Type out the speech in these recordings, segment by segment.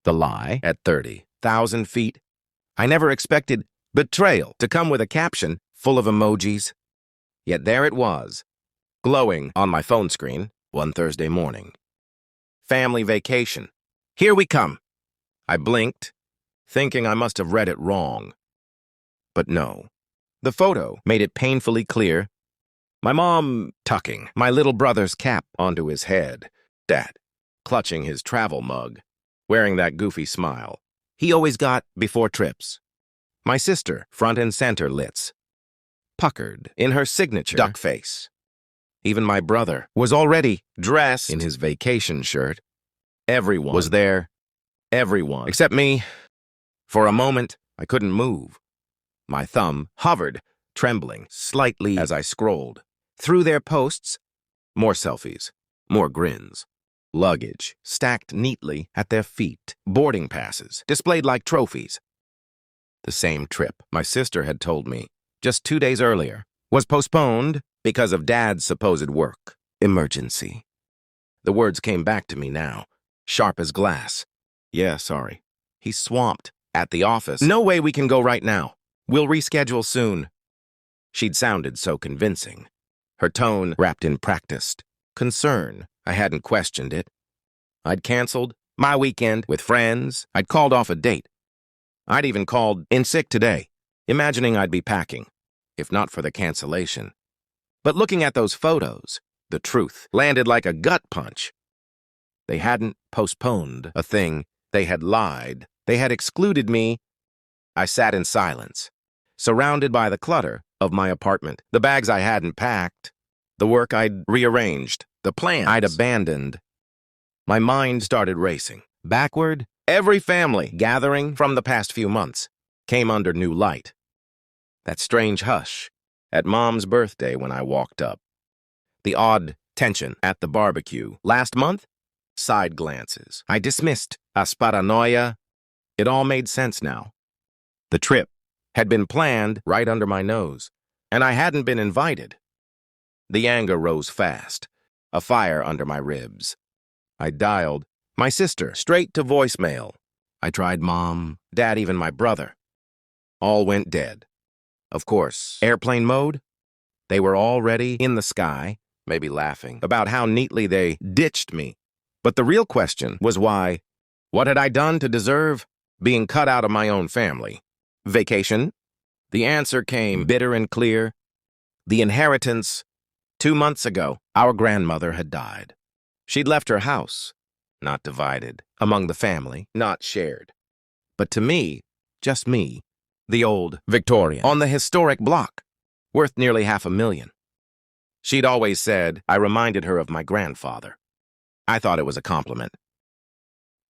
The lie at 30,000 feet. I never expected betrayal to come with a caption full of emojis. Yet there it was, glowing on my phone screen one Thursday morning. Family vacation. Here we come. I blinked, thinking I must have read it wrong. But no. The photo made it painfully clear. My mom tucking my little brother's cap onto his head. Dad clutching his travel mug, wearing that goofy smile he always got before trips. My sister, front and center lits, puckered in her signature duck face. Even my brother was already dressed in his vacation shirt. Everyone was there. Everyone. Except me. For a moment, I couldn't move. My thumb hovered, trembling slightly as I scrolled through their posts. More selfies, more grins. Luggage stacked neatly at their feet. Boarding passes displayed like trophies. The same trip my sister had told me just 2 days earlier was postponed because of Dad's supposed work emergency. The words came back to me now, sharp as glass. Yeah, sorry. He's swamped at the office. No way we can go right now. We'll reschedule soon. She'd sounded so convincing. Her tone wrapped in practiced concern. I hadn't questioned it. I'd canceled my weekend with friends. I'd called off a date. I'd even called in sick today, imagining I'd be packing, if not for the cancellation. But looking at those photos, the truth landed like a gut punch. They hadn't postponed a thing. They had lied. They had excluded me. I sat in silence, surrounded by the clutter of my apartment, the bags I hadn't packed, the work I'd rearranged, the plans I'd abandoned. My mind started racing. Backward, every family gathering from the past few months came under new light. That strange hush at Mom's birthday when I walked up. The odd tension at the barbecue last month. Side glances I dismissed as paranoia. It all made sense now. The trip had been planned right under my nose, and I hadn't been invited. The anger rose fast, a fire under my ribs. I dialed my sister straight to voicemail. I tried Mom, Dad, even my brother. All went dead. Of course, airplane mode. They were already in the sky, maybe laughing about how neatly they ditched me. But the real question was why. What had I done to deserve being cut out of my own family? Vacation? The answer came bitter and clear. The inheritance. 2 months ago, our grandmother had died. She'd left her house, not divided, among the family, not shared. But to me, just me, the old Victorian, on the historic block, worth nearly $500,000. She'd always said I reminded her of my grandfather. I thought it was a compliment.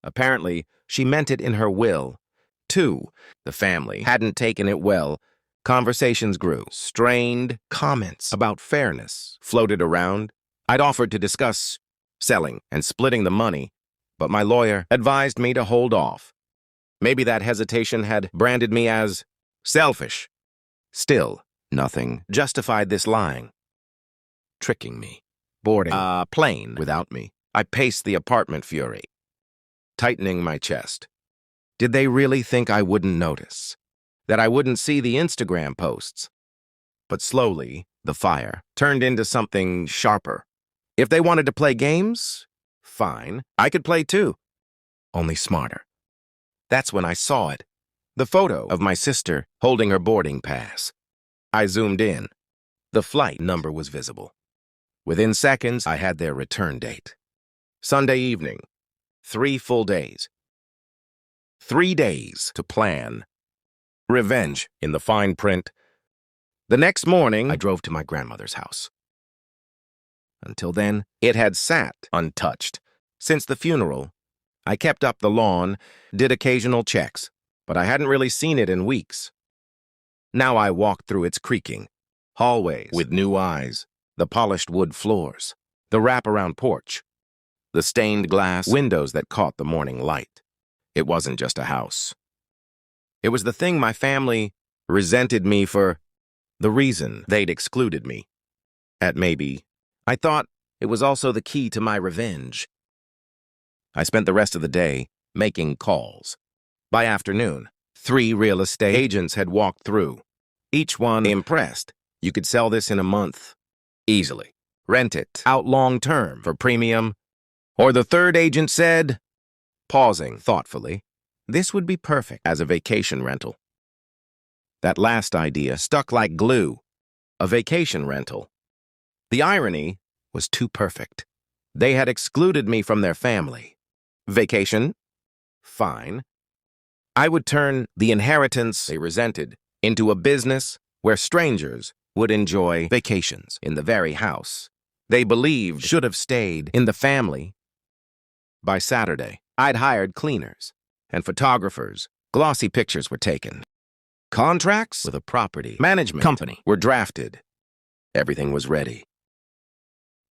Apparently, she meant it in her will, too. The family hadn't taken it well. Conversations grew. Strained comments about fairness floated around. I'd offered to discuss selling and splitting the money, but my lawyer advised me to hold off. Maybe that hesitation had branded me as selfish. Still, nothing justified this lying. Tricking me. Boarding a plane without me. I paced the apartment, fury, tightening my chest. Did they really think I wouldn't notice? That I wouldn't see the Instagram posts? But slowly, the fire turned into something sharper. If they wanted to play games, fine, I could play too. Only smarter. That's when I saw it. The photo of my sister holding her boarding pass. I zoomed in. The flight number was visible. Within seconds, I had their return date. Sunday evening. 3 full days. 3 days to plan. Revenge in the fine print. The next morning, I drove to my grandmother's house. Until then, it had sat untouched. Since the funeral, I kept up the lawn, did occasional checks, but I hadn't really seen it in weeks. Now I walked through its creaking hallways with new eyes, the polished wood floors, the wraparound porch, the stained glass windows that caught the morning light. It wasn't just a house. It was the thing my family resented me for, the reason they'd excluded me. I thought it was also the key to my revenge. I spent the rest of the day making calls. By afternoon, 3 real estate agents had walked through, each one impressed. You could sell this in a month. Easily. Rent it out long-term for premium. Or the third agent said, pausing thoughtfully, this would be perfect as a vacation rental. That last idea stuck like glue. A vacation rental. The irony was too perfect. They had excluded me from their family. Vacation? Fine. I would turn the inheritance they resented into a business where strangers would enjoy vacations in the very house they believed should have stayed in the family. By Saturday, I'd hired cleaners and photographers. Glossy pictures were taken. Contracts with a property management company were drafted. Everything was ready.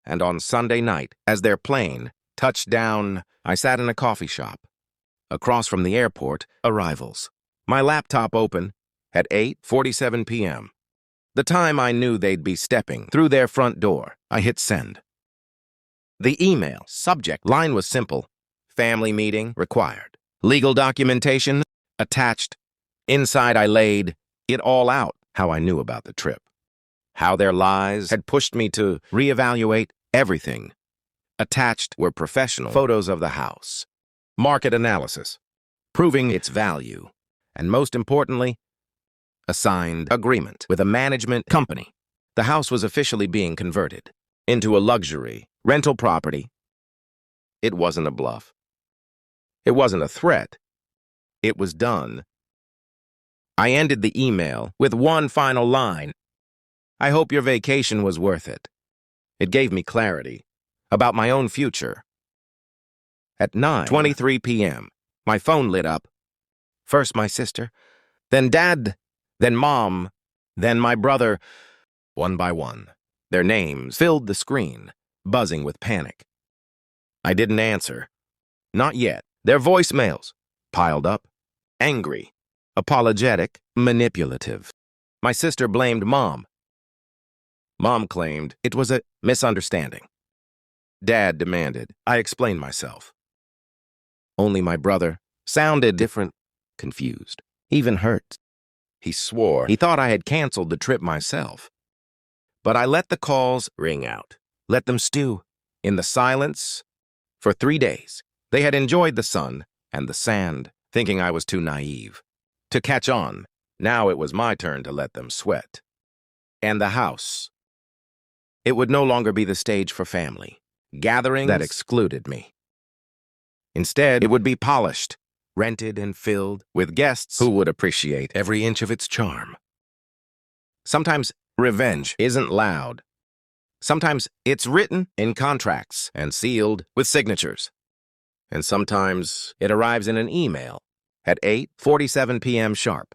And on Sunday night, as their plane touched down, I sat in a coffee shop. Across from the airport, arrivals. My laptop open at 8:47 p.m. The time I knew they'd be stepping through their front door, I hit send. The email subject line was simple. Family meeting required. Legal documentation attached. Inside I laid it all out, how I knew about the trip. How their lies had pushed me to reevaluate everything. Attached were professional photos of the house, market analysis, proving its value, and most importantly, a signed agreement with a management company. The house was officially being converted into a luxury rental property. It wasn't a bluff. It wasn't a threat. It was done. I ended the email with one final line. I hope your vacation was worth it. It gave me clarity about my own future. At 9:23 p.m., my phone lit up. First my sister, then Dad, then Mom, then my brother. One by one, their names filled the screen, buzzing with panic. I didn't answer. Not yet. Their voicemails piled up. Angry, apologetic, manipulative. My sister blamed Mom. Mom claimed it was a misunderstanding. Dad demanded I explain myself. Only my brother sounded different, confused, even hurt. He swore he thought I had canceled the trip myself. But I let the calls ring out, let them stew in the silence. For 3 days, they had enjoyed the sun and the sand, thinking I was too naive to catch on. Now it was my turn to let them sweat. And the house. It would no longer be the stage for family gatherings that excluded me. Instead, it would be polished, rented and filled with guests who would appreciate every inch of its charm. Sometimes revenge isn't loud. Sometimes it's written in contracts and sealed with signatures. And sometimes it arrives in an email at 8:47 p.m. sharp.